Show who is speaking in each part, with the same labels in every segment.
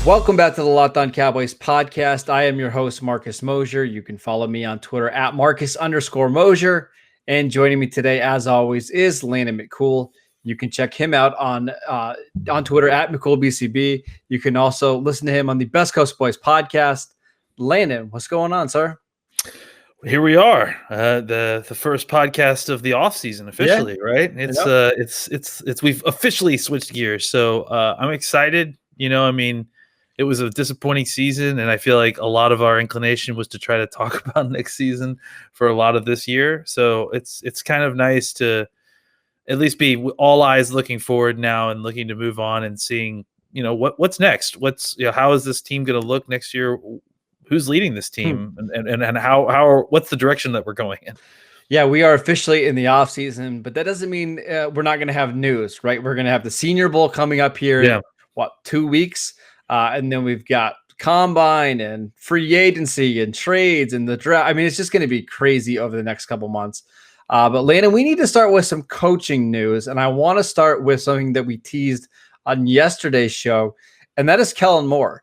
Speaker 1: Welcome back to the Locked On Cowboys podcast. I am your host, Marcus Mosier. You can follow me on Twitter at Marcus_Mosier. And joining me today, as always, is Landon McCool. You can check him out on Twitter at McCoolBCB. You can also listen to him on the Best Coast Boys podcast. Landon, what's going on, sir?
Speaker 2: Here we are, the first podcast of the offseason officially, right? It's we've officially switched gears, so I'm excited. It was a disappointing season, and I feel like a lot of our inclination was to try to talk about next season for a lot of this year. So it's kind of nice to at least be all eyes looking forward now and looking to move on and seeing, what's next. How is this team going to look next year? Who's leading this team and what's the direction that we're going in?
Speaker 1: Yeah, we are officially in the offseason, but that doesn't mean we're not going to have news, right? We're going to have the Senior Bowl coming up here in, 2 weeks? And then we've got combine and free agency and trades and the draft. I mean, it's just going to be crazy over the next couple months. But Landon, we need to start with some coaching news. And I want to start with something that we teased on yesterday's show, and that is Kellen Moore.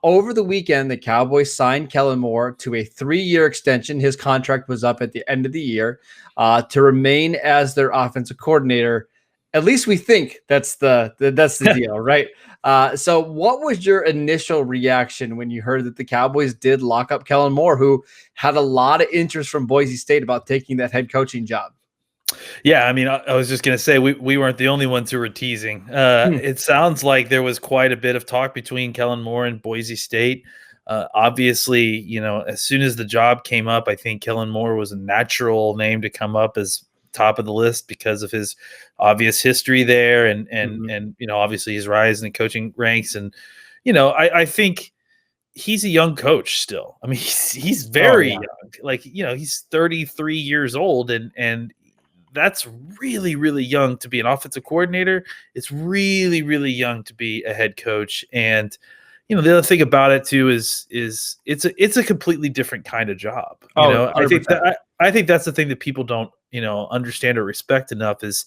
Speaker 1: Over the weekend, the Cowboys signed Kellen Moore to a 3-year extension. His contract was up at the end of the year to remain as their offensive coordinator. At least we think that's the deal, right? So what was your initial reaction when you heard that the Cowboys did lock up Kellen Moore, who had a lot of interest from Boise State about taking that head coaching job?
Speaker 2: Yeah, I mean, I was just going to say we weren't the only ones who were teasing. It sounds like there was quite a bit of talk between Kellen Moore and Boise State. Obviously, as soon as the job came up, I think Kellen Moore was a natural name to come up as top of the list because of his obvious history there and obviously his rise in the coaching ranks. And, I think he's a young coach still. I mean, he's very young. Like, he's 33 years old and that's really, really young to be an offensive coordinator. It's really, really young to be a head coach. And, the other thing about it too is it's a completely different kind of job. I think that's the thing that people don't, understand or respect enough is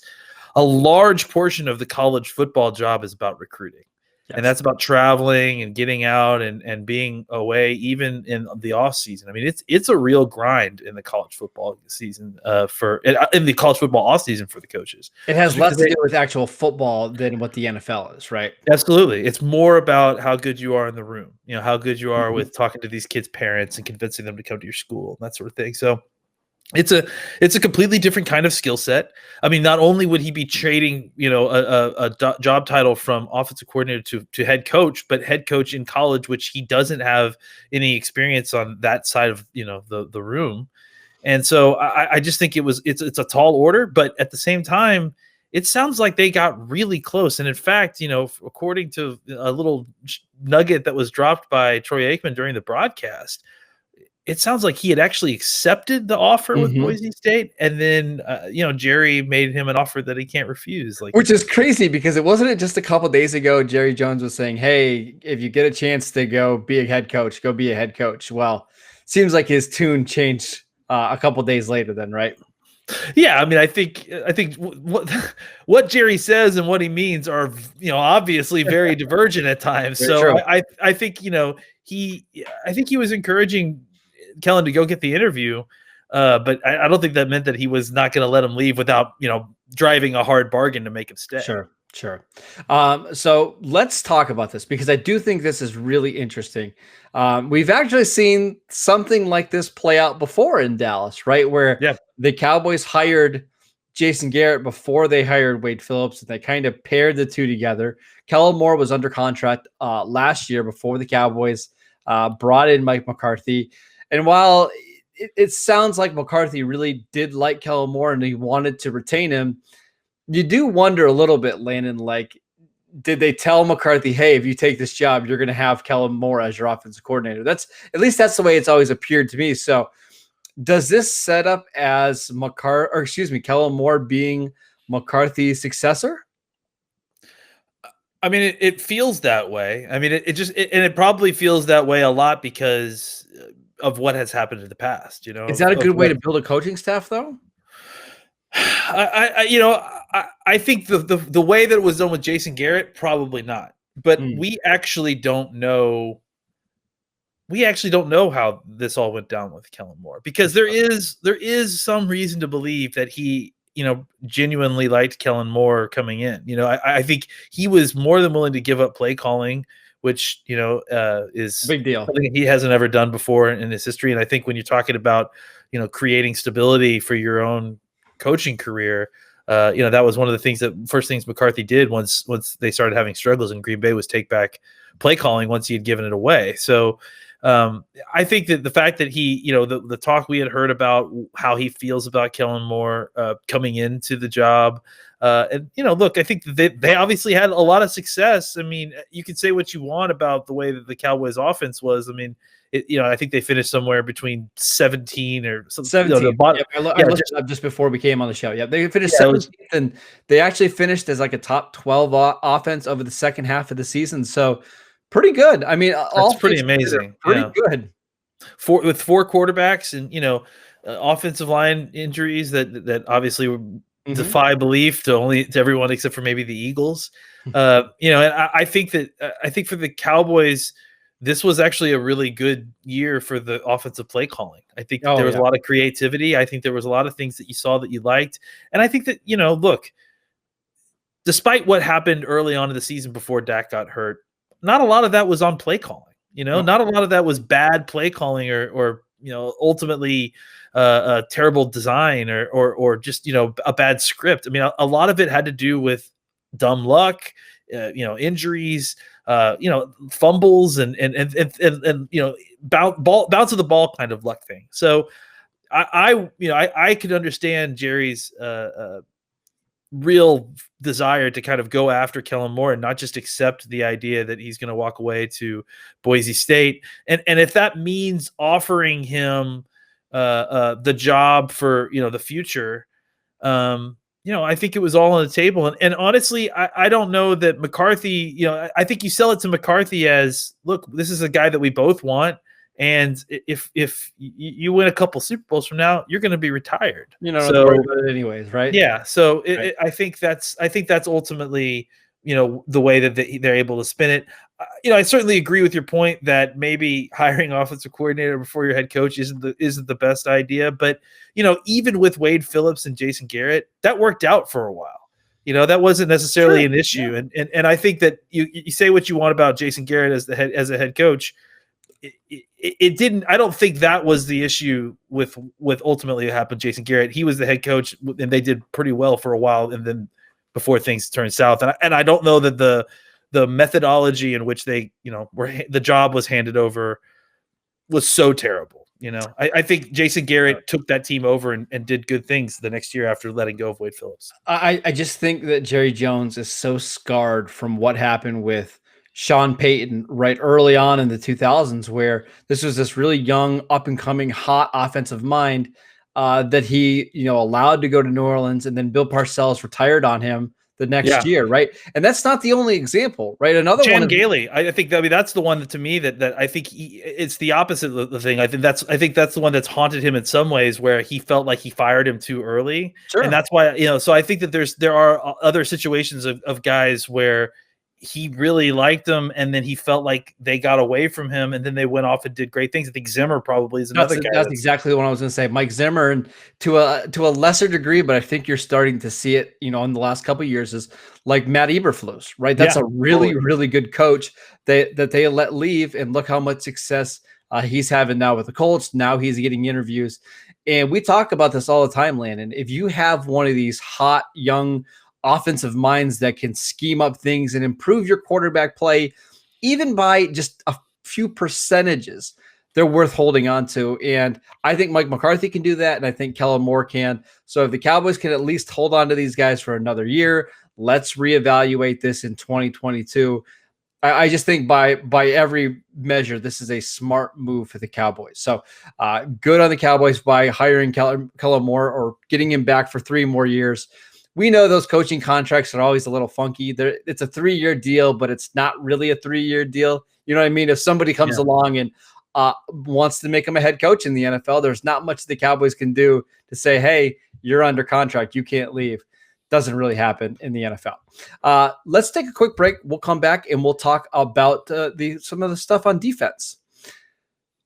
Speaker 2: a large portion of the college football job is about recruiting. Yes. And that's about traveling and getting out and being away, even in the off season. I mean, it's a real grind in the college football season in the college football off season for the coaches.
Speaker 1: It has less to do with actual football than what the NFL is, right?
Speaker 2: Absolutely. It's more about how good you are in the room, how good you are with talking to these kids' parents and convincing them to come to your school and that sort of thing. So it's a completely different kind of skill set. I mean, not only would he be trading, a job title from offensive coordinator to head coach, but head coach in college, which he doesn't have any experience on that side of, the room. And so I just think it's a tall order, but at the same time, it sounds like they got really close. And in fact, according to a little nugget that was dropped by Troy Aikman during the broadcast, it sounds like he had actually accepted the offer with Boise State, and then Jerry made him an offer that he can't refuse.
Speaker 1: Which is crazy because it wasn't just a couple of days ago. Jerry Jones was saying, "Hey, if you get a chance to go be a head coach, go be a head coach." Well, seems like his tune changed a couple of days later. Then, right?
Speaker 2: Yeah, I mean, I think what Jerry says and what he means are obviously very divergent at times. So I think he was encouraging Kellen to go get the interview, but I don't think that meant that he was not going to let him leave without driving a hard bargain to make him stay.
Speaker 1: Sure. So let's talk about this because I do think this is really interesting. We've actually seen something like this play out before in Dallas, right? Where the Cowboys hired Jason Garrett before they hired Wade Phillips, and they kind of paired the two together. Kellen Moore was under contract last year before the Cowboys brought in Mike McCarthy. And while it sounds like McCarthy really did like Kellen Moore and he wanted to retain him, you do wonder a little bit, Landon, like, did they tell McCarthy, hey, if you take this job, you're going to have Kellen Moore as your offensive coordinator? That's the way it's always appeared to me. So does this set up as Kellen Moore being McCarthy's successor?
Speaker 2: I mean, it feels that way. I mean, it probably feels that way a lot because of what has happened in the past.
Speaker 1: Is that a good way to build a coaching staff, though?
Speaker 2: I think the way that it was done with Jason Garrett, probably not. but we actually don't know. We actually don't know how this all went down with Kellen Moore, because there is some reason to believe that he, genuinely liked Kellen Moore coming in. I think he was more than willing to give up play calling, which, is
Speaker 1: big deal.
Speaker 2: Something he hasn't ever done before in his history. And I think when you're talking about, creating stability for your own coaching career, that was one of the first things McCarthy did once they started having struggles in Green Bay was take back play calling once he had given it away. So I think that the fact that he, the talk we had heard about how he feels about Kellen Moore coming into the job, and look, I think they obviously had a lot of success. I mean, you can say what you want about the way that the Cowboys offense was. I mean, I think they finished somewhere between 17 or something.
Speaker 1: 17. I looked up just before we came on the show. Yeah, they finished 17th, and they actually finished as like a top 12 offense over the second half of the season. So pretty good. I mean,
Speaker 2: that's pretty amazing.
Speaker 1: Pretty good.
Speaker 2: With four quarterbacks and offensive line injuries that obviously defy belief to everyone except for maybe the Eagles. And I think for the Cowboys, this was actually a really good year for the offensive play calling. I think there was a lot of creativity. I think there was a lot of things that you saw that you liked. And I think that, look, despite what happened early on in the season before Dak got hurt, not a lot of that was on play calling. Not a lot of that was bad play calling or ultimately a terrible design or just, a bad script. I mean, a lot of it had to do with dumb luck, injuries, fumbles and bounce of the ball kind of luck thing. So I could understand Jerry's real desire to kind of go after Kellen Moore and not just accept the idea that he's going to walk away to Boise State. And if that means offering him the job for, the future, I think it was all on the table. And honestly, I don't know that McCarthy, I think you sell it to McCarthy as, look, this is a guy that we both want. And if you win a couple Super Bowls from now, you're going to be retired.
Speaker 1: Don't worry about it anyways, right?
Speaker 2: Yeah. So I think that's ultimately, the way that they're able to spin it. I certainly agree with your point that maybe hiring offensive coordinator before your head coach isn't the best idea. But even with Wade Phillips and Jason Garrett, that worked out for a while. That wasn't necessarily an issue. Yeah. And I think that you say what you want about Jason Garrett as a head coach. It didn't. I don't think that was the issue with ultimately what happened. Jason Garrett, he was the head coach, and they did pretty well for a while, and then before things turned south. And I don't know that the methodology in which they the job was handed over was so terrible. I think Jason Garrett took that team over and did good things the next year after letting go of Wade Phillips.
Speaker 1: I just think that Jerry Jones is so scarred from what happened with Sean Payton right early on in the 2000s, where this was this really young, up and coming, hot offensive mind that he, allowed to go to New Orleans, and then Bill Parcells retired on him the next year, right? And that's not the only example, right? Another
Speaker 2: Jan
Speaker 1: one,
Speaker 2: Gailey. I think that's the one that, to me, that I think it's the opposite of the thing. I think that's the one that's haunted him in some ways, where he felt like he fired him too early, and that's why So I think that there are other situations of guys where he really liked them, and then he felt like they got away from him, and then they went off and did great things. I think Zimmer probably is another guy.
Speaker 1: That's exactly what I was going to say. Mike Zimmer, and to a lesser degree, but I think you're starting to see it, in the last couple of years, is like Matt Eberflus, right? That's a really, really good coach that they let leave, and look how much success he's having now with the Colts. Now he's getting interviews, and we talk about this all the time, Landon. If you have one of these hot, young offensive minds that can scheme up things and improve your quarterback play, even by just a few percentages, they're worth holding on to. And I think Mike McCarthy can do that, and I think Kellen Moore can. So if the Cowboys can at least hold on to these guys for another year, let's reevaluate this in 2022. I just think by every measure, this is a smart move for the Cowboys. So good on the Cowboys by hiring Kellen Moore or getting him back for 3 more years. We know those coaching contracts are always a little funky. It's a 3-year deal, but it's not really a 3-year deal. You know what I mean? If somebody comes along and wants to make him a head coach in the NFL, there's not much the Cowboys can do to say, hey, you're under contract, you can't leave. Doesn't really happen in the NFL. Let's take a quick break. We'll come back and we'll talk about some of the stuff on defense.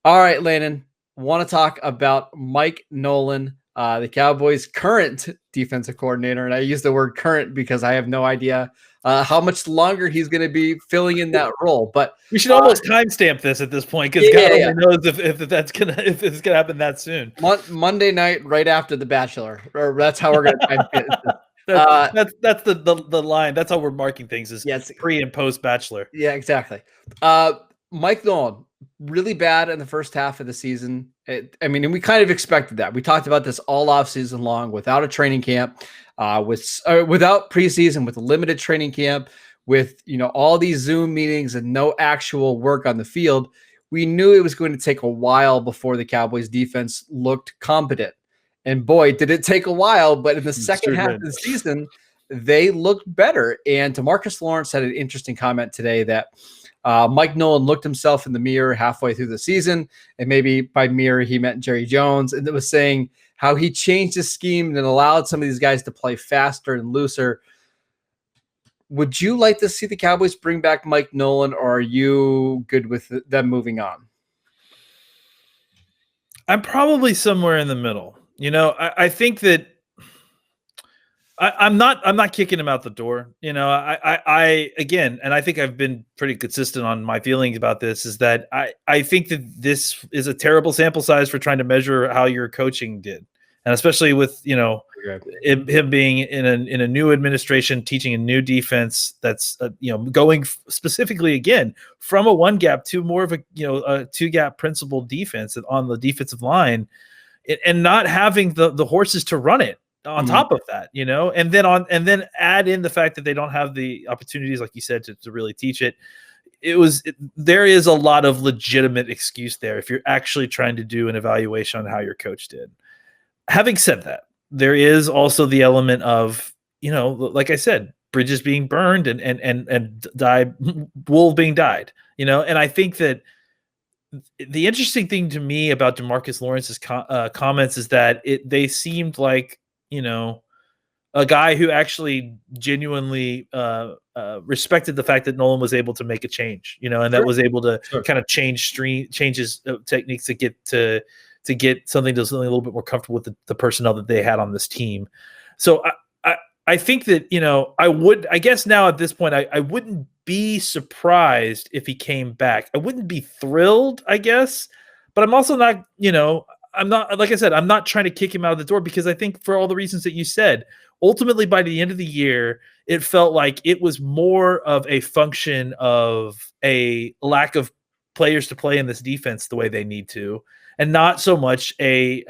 Speaker 1: All right, Landon, want to talk about Mike Nolan, the Cowboys' current defensive coordinator. And I use the word current because I have no idea how much longer he's going to be filling in that role. But
Speaker 2: we should almost timestamp this at this point because God only knows if it's gonna happen that soon.
Speaker 1: Monday night, right after The Bachelor, or that's how we're going to time it.
Speaker 2: That's the line. That's how we're marking things is pre and post Bachelor.
Speaker 1: Yeah, exactly. Mike Nolan, really bad in the first half of the season. And we kind of expected that. We talked about this all off season long, without a training camp, without preseason, with a limited training camp, with all these Zoom meetings and no actual work on the field. We knew it was going to take a while before the Cowboys defense looked competent. And boy, did it take a while, but in the second half of the season, they looked better. And DeMarcus Lawrence had an interesting comment today that Mike Nolan looked himself in the mirror halfway through the season, and maybe by mirror he meant Jerry Jones, and it was saying how he changed his scheme and allowed some of these guys to play faster and looser. Would you like to see the Cowboys bring back Mike Nolan, or are you good with them moving on?
Speaker 2: I'm probably somewhere in the middle. I think that I'm not kicking him out the door. I again, and I think I've been pretty consistent on my feelings about this, is that I think that this is a terrible sample size for trying to measure how your coaching did. And especially with, him being in a new administration, teaching a new defense that's, going specifically again from a one gap to more of a two gap principle defense on the defensive line, and not having the horses to run it on top of that, and then add in the fact that they don't have the opportunities, like you said, to really teach it. There is a lot of legitimate excuse there if you're actually trying to do an evaluation on how your coach did. Having said that, there is also the element of, like I said, bridges being burned and wool being dyed, and I think that the interesting thing to me about DeMarcus Lawrence's comments is that they seemed like, a guy who actually genuinely respected the fact that Nolan was able to make a change, and that was able to kind of change his techniques to get something a little bit more comfortable with the personnel that they had on this team. So I think that, I guess now at this point, I wouldn't be surprised if he came back. I wouldn't be thrilled, I guess, but I'm also not, I'm not, like I said, I'm not trying to kick him out of the door, because I think for all the reasons that you said, ultimately by the end of the year, it felt like it was more of a function of a lack of players to play in this defense the way they need to, and not so much a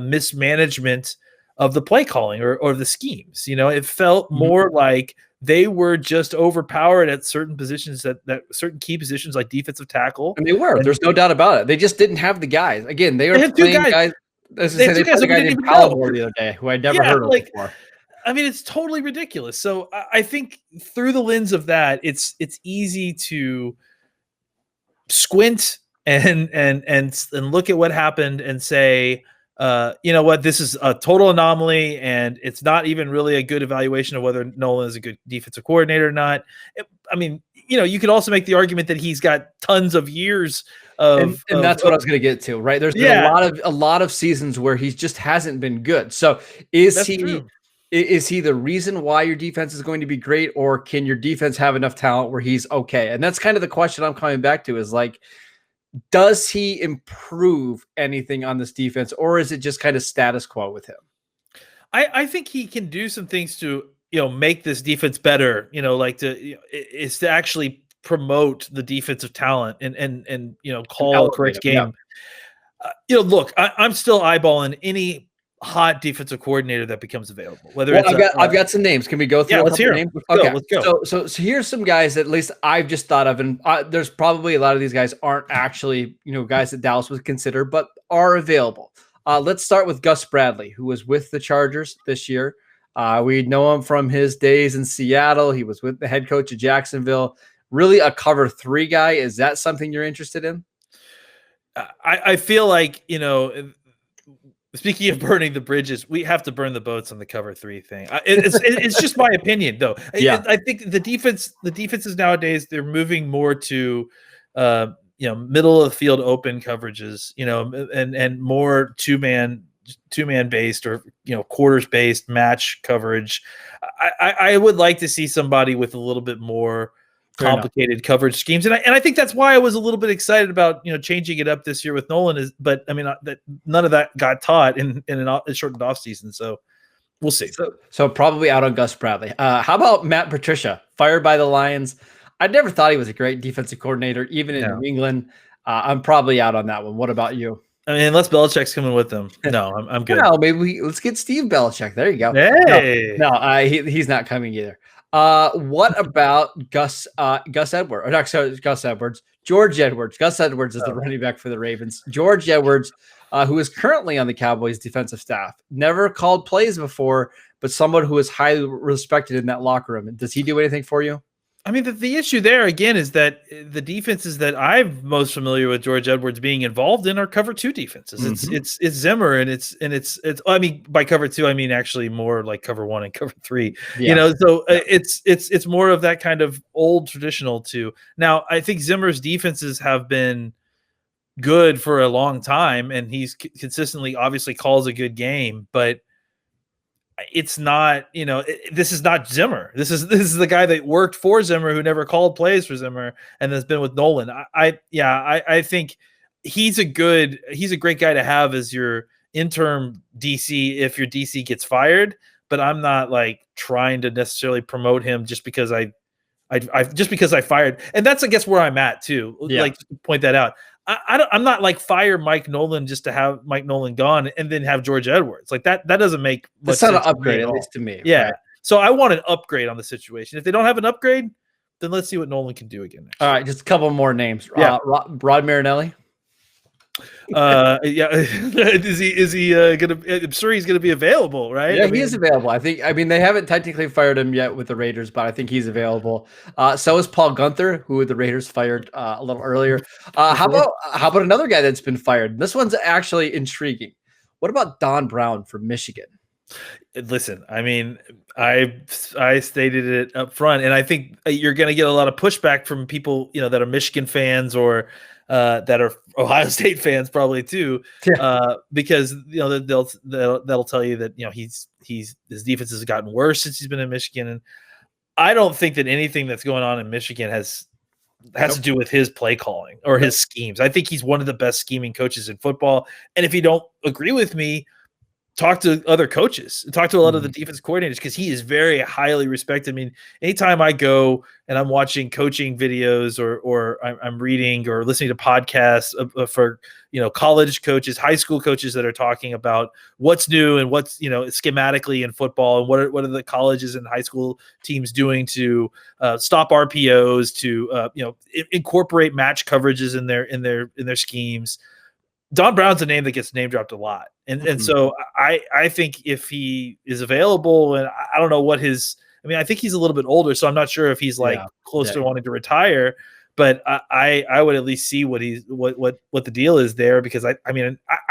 Speaker 2: mismanagement of the play calling or the schemes. It felt more like they were just overpowered at certain positions, that certain key positions like defensive tackle.
Speaker 1: And they were. There's no doubt about it. They just didn't have the guys. Again, they were playing guys. They played a guy named Palomore the other day, who I'd never heard of before.
Speaker 2: I mean, it's totally ridiculous. So I think through the lens of that, it's easy to squint and look at what happened and say, you know what, this is a total anomaly, and it's not even really a good evaluation of whether Nolan is a good defensive coordinator or not. You could also make the argument that he's got tons of years of,
Speaker 1: and that's what I was going to get to, right? There's been a lot of seasons where he just hasn't been good. So is he the reason why your defense is going to be great, or can your defense have enough talent where he's okay? And that's kind of the question I'm coming back to, is like, does he improve anything on this defense, or is it just kind of status quo with him?
Speaker 2: I think he can do some things to, make this defense better, is to actually promote the defensive talent and call a correct game. Yeah. Look, I'm still eyeballing any hot defensive coordinator that becomes available.
Speaker 1: I've got some names. Can we go through?
Speaker 2: Let's hear them. Let's go.
Speaker 1: So here's some guys that at least I've just thought of, and there's probably a lot of these guys aren't actually guys that Dallas would consider, but are available. Let's start with Gus Bradley, who was with the Chargers this year. We know him from his days in Seattle. He was with the head coach of Jacksonville. Really a cover 3 guy. Is that something you're interested in?
Speaker 2: I feel like, Speaking of burning the bridges, we have to burn the boats on the cover 3 thing. It's just my opinion, though.
Speaker 1: Yeah.
Speaker 2: I think the defenses nowadays, they're moving more to, middle of the field open coverages, and more two-man based or quarters based match coverage. I would like to see somebody with a little bit more complicated coverage schemes, and I think that's why I was a little bit excited about changing it up this year with Nolan. But I mean, that none of that got taught in a shortened off season, so we'll see.
Speaker 1: So probably out on Gus Bradley. How about Matt Patricia, fired by the Lions? I never thought he was a great defensive coordinator, even in New England. I'm probably out on that one. What about you?
Speaker 2: I mean, unless Belichick's coming with them, no, I'm good.
Speaker 1: No, maybe let's get Steve Belichick. There you go.
Speaker 2: Hey,
Speaker 1: he's not coming either. What about Gus Edwards? Or not Gus Edwards. George Edwards. Gus Edwards is the running back for the Ravens. George Edwards, who is currently on the Cowboys defensive staff, never called plays before, but someone who is highly respected in that locker room. Does he do anything for you?
Speaker 2: I mean, the issue there again is that the defenses that I'm most familiar with George Edwards being involved in are cover 2 defenses.
Speaker 1: Mm-hmm.
Speaker 2: It's Zimmer and it's I mean, by cover 2 I mean actually more like cover 1 and cover 3. So it's more of that kind of old traditional 2. Now I think Zimmer's defenses have been good for a long time, and he's consistently obviously calls a good game, but it's not, this is not Zimmer. This is the guy that worked for Zimmer, who never called plays for Zimmer, and has been with Nolan. I think he's a great guy to have as your interim DC if your DC gets fired. But I'm not like trying to necessarily promote him just because I fired, and that's I guess where I'm at too. Yeah. Like to point that out. I'm not like fire Mike Nolan just to have Mike Nolan gone and then have George Edwards. Like that doesn't make much sense.
Speaker 1: That's not an upgrade, at least to me.
Speaker 2: Yeah. Right? So I want an upgrade on the situation. If they don't have an upgrade, then let's see what Nolan can do again next.
Speaker 1: All right, just a couple more names. Yeah. Rod Marinelli.
Speaker 2: Is he gonna? I'm sure he's gonna be available, right?
Speaker 1: Yeah, he is available. I mean, they haven't technically fired him yet with the Raiders, but I think he's available. So is Paul Gunther, who the Raiders fired a little earlier. How about another guy that's been fired? This one's actually intriguing. What about Don Brown from Michigan?
Speaker 2: Listen, I mean, I stated it up front, and I think you're going to get a lot of pushback from people, that are Michigan fans or that are Ohio State fans probably too, because that'll tell you that his defense has gotten worse since he's been in Michigan, and I don't think that anything that's going on in Michigan has to do with his play calling or his schemes. I think he's one of the best scheming coaches in football, and if you don't agree with me, talk to other coaches, talk to a lot of the defense coordinators, because he is very highly respected. I mean, anytime I go and I'm watching coaching videos or I'm reading or listening to podcasts for, college coaches, high school coaches that are talking about what's new and what's, schematically in football, and what are the colleges and high school teams doing to stop RPOs, to, incorporate match coverages in their schemes. Don Brown's a name that gets name dropped a lot. And so I think if he is available, and I don't know what I think he's a little bit older, so I'm not sure if he's close to wanting to retire, but I would at least see what the deal is there, because I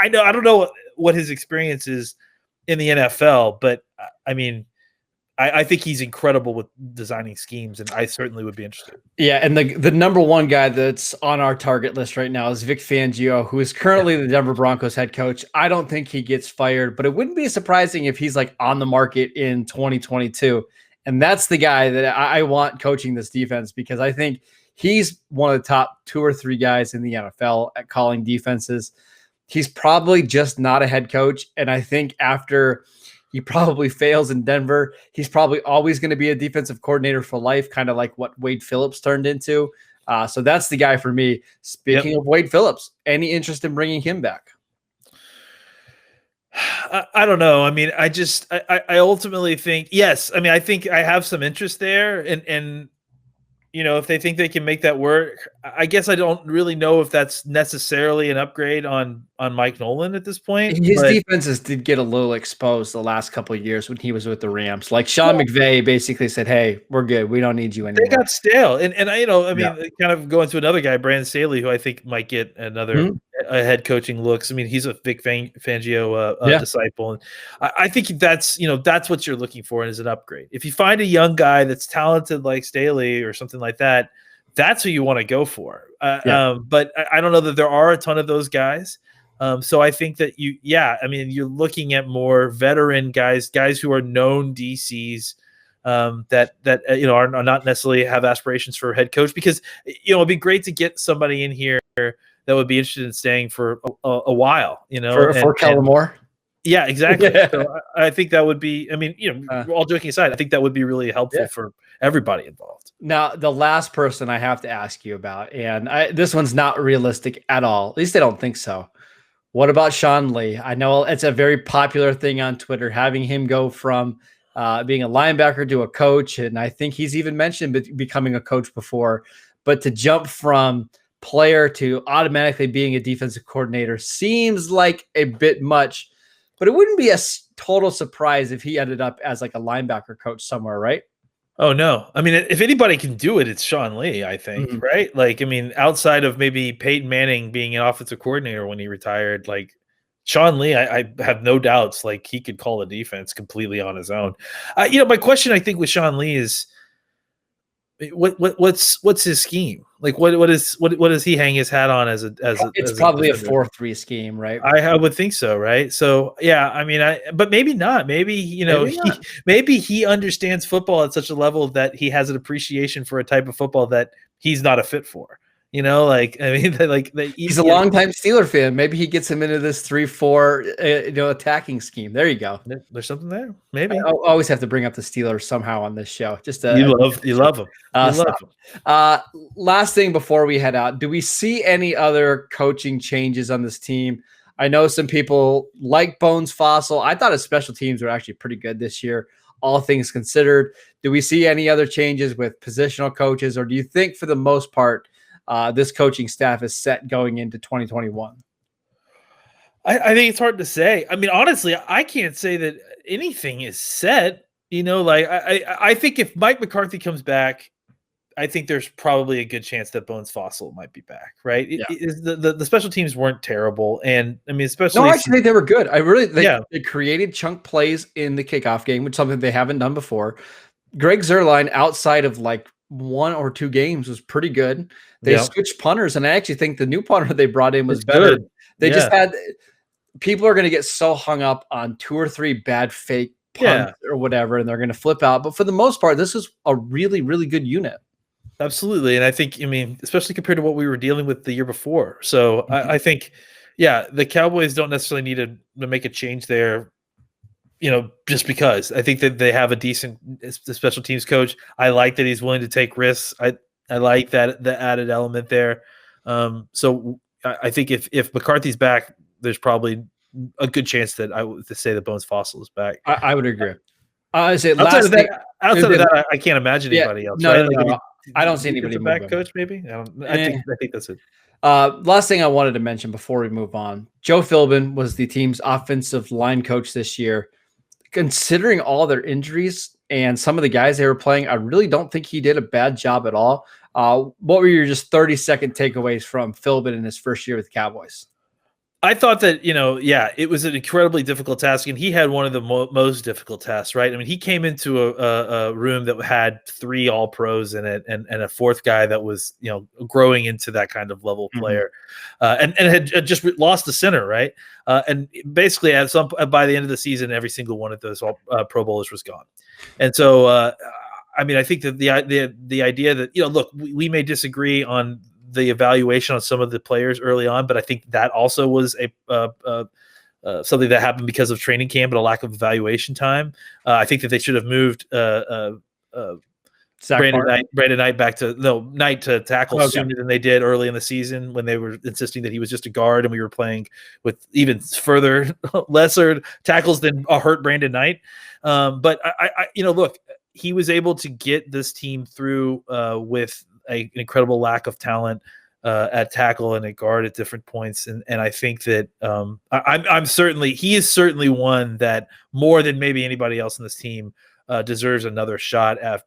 Speaker 2: don't know what his experience is in the NFL, but I mean, I think he's incredible with designing schemes, and I certainly would be interested.
Speaker 1: Yeah, and the number one guy that's on our target list right now is Vic Fangio, who is currently the Denver Broncos head coach. I don't think he gets fired, but it wouldn't be surprising if he's like on the market in 2022. And that's the guy that I want coaching this defense, because I think he's one of the top 2 or 3 guys in the NFL at calling defenses. He's probably just not a head coach, and I think after he probably fails in Denver, he's probably always going to be a defensive coordinator for life, kind of like what Wade Phillips turned into. So that's the guy for me. Speaking of Wade Phillips, any interest in bringing him back?
Speaker 2: I don't know. I mean, I ultimately think, yes. I mean, I think I have some interest there, and if they think they can make that work, I guess I don't really know if that's necessarily an upgrade on Mike Nolan at this point.
Speaker 1: His defenses did get a little exposed the last couple of years when he was with the Rams. Like Sean McVay basically said, "Hey, we're good. We don't need you anymore."
Speaker 2: They got stale, and kind of going to another guy, Brandon Staley, who I think might get another head coaching looks. I mean, he's a Vic Fangio disciple, and I think that's what you're looking for as an upgrade. If you find a young guy that's talented like Staley or something like that, that's who you want to go for. But I don't know that there are a ton of those guys. So I think that you're looking at more veteran guys who are known DCs. That are not necessarily have aspirations for head coach, because it'd be great to get somebody in here that would be interested in staying for a while,
Speaker 1: for Kellen Moore.
Speaker 2: Yeah, exactly. So I think that would be. I mean, all joking aside, I think that would be really helpful for everybody involved.
Speaker 1: Now, the last person I have to ask you about, and this one's not realistic at all. At least I don't think so. What about Sean Lee? I know it's a very popular thing on Twitter, having him go from being a linebacker to a coach. And I think he's even mentioned becoming a coach before, but to jump from player to automatically being a defensive coordinator seems like a bit much, but it wouldn't be a total surprise if he ended up as like a linebacker coach somewhere, right?
Speaker 2: Oh, no. I mean, if anybody can do it, it's Sean Lee, I think, right? Like, I mean, outside of maybe Peyton Manning being an offensive coordinator when he retired, like, Sean Lee, I have no doubts, like, he could call a defense completely on his own. My question, I think, with Sean Lee is, what's his scheme? Like, what does he hang his hat on as
Speaker 1: it's probably a 4-3 scheme, right?
Speaker 2: I would think so, right? So yeah, I mean, but maybe not. Maybe maybe he understands football at such a level that he has an appreciation for a type of football that he's not a fit for. He's
Speaker 1: a longtime Steeler fan. Maybe he gets him into this 3-4, attacking scheme. There you go.
Speaker 2: There's something there. Maybe.
Speaker 1: I always have to bring up the Steelers somehow on this show. Just
Speaker 2: you love them.
Speaker 1: Last thing before we head out, do we see any other coaching changes on this team? I know some people like Bones Fossil. I thought his special teams were actually pretty good this year, all things considered. Do we see any other changes with positional coaches, or do you think for the most part this coaching staff is set going into 2021?
Speaker 2: I think it's hard to say. I mean, honestly, I can't say that anything is set. I think if Mike McCarthy comes back, I think there's probably a good chance that Bones Fossil might be back, right? Yeah. The special teams weren't terrible, and I mean, especially
Speaker 1: I actually think they were good. They created chunk plays in the kickoff game, which is something they haven't done before. Greg Zuerlein, outside of like 1 or 2 games, was pretty good. They switched punters, and I actually think the new punter they brought in was better. Good. They just had people are going to get so hung up on 2 or 3 bad fake punts or whatever, and they're going to flip out. But for the most part, this is a really, really good unit.
Speaker 2: Absolutely. And I think, especially compared to what we were dealing with the year before. So I think, the Cowboys don't necessarily need to make a change there, just because. I think that they have a decent special teams coach. I like that he's willing to take risks. I like that the added element there. So I think if McCarthy's back, there's probably a good chance that I would say that Bones Fossil is back.
Speaker 1: I would agree. Outside of
Speaker 2: that, I can't imagine anybody else.
Speaker 1: No. I don't see anybody
Speaker 2: back coach. Maybe I think that's it.
Speaker 1: Last thing I wanted to mention before we move on: Joe Philbin was the team's offensive line coach this year. Considering all their injuries and some of the guys they were playing, I really don't think he did a bad job at all. What were your just 30-second takeaways from Philbin in his first year with the Cowboys?
Speaker 2: I thought that, it was an incredibly difficult task, and he had one of the most difficult tasks, right? I mean, he came into a room that had 3 all-pros in it and a 4th guy that was, growing into that kind of level player, and had just lost the center, right? And basically, by the end of the season, every single one of those Pro Bowlers was gone. And so, I think that the idea that, look, we may disagree on the evaluation on some of the players early on, but I think that also was something that happened because of training camp and a lack of evaluation time. I think that they should have moved Brandon Knight back to Knight to tackle sooner than they did early in the season, when they were insisting that he was just a guard and we were playing with even further lesser tackles than a hurt Brandon Knight. But I look, he was able to get this team through with an incredible lack of talent at tackle and at guard at different points, and I think that he is certainly one that, more than maybe anybody else in this team, deserves another shot at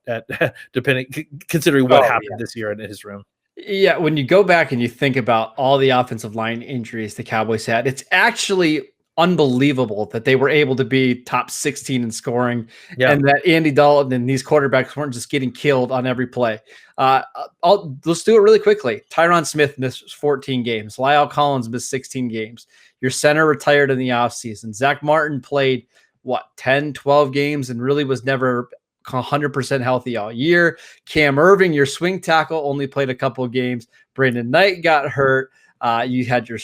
Speaker 2: considering what happened this year in his room.
Speaker 1: Yeah, when you go back and you think about all the offensive line injuries the Cowboys had, it's actually unbelievable that they were able to be top 16 in scoring, and that Andy Dalton and these quarterbacks weren't just getting killed on every play. Let's do it really quickly. Tyron Smith missed 14 games. Lyle Collins missed 16 games. Your center retired in the offseason. Zach Martin played, 10, 12 games and really was never 100% healthy all year. Cam Irving, your swing tackle, only played a couple of games. Brandon Knight got hurt. You had your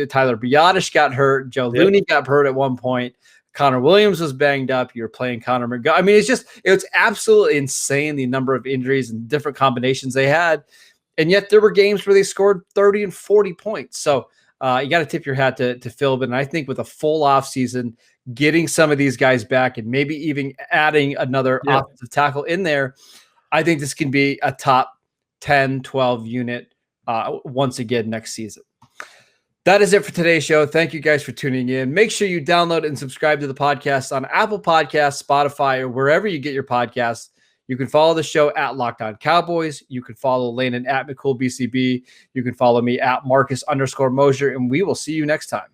Speaker 1: Tyler Biotish got hurt. Joe Looney got hurt at one point. Connor Williams was banged up. You were playing Connor McGovern. I mean, it's absolutely insane the number of injuries and different combinations they had. And yet there were games where they scored 30 and 40 points. So you got to tip your hat to Philbin. And I think with a full offseason, getting some of these guys back and maybe even adding another offensive tackle in there, I think this can be a top 10, 12 unit once again next season. That is it for today's show. Thank you guys for tuning in. Make sure you download and subscribe to the podcast on Apple Podcasts, Spotify, or wherever you get your podcasts. You can follow the show at Locked On Cowboys. You can follow Landon at McCoolBCB. You can follow me at Marcus_Mosher, and we will see you next time.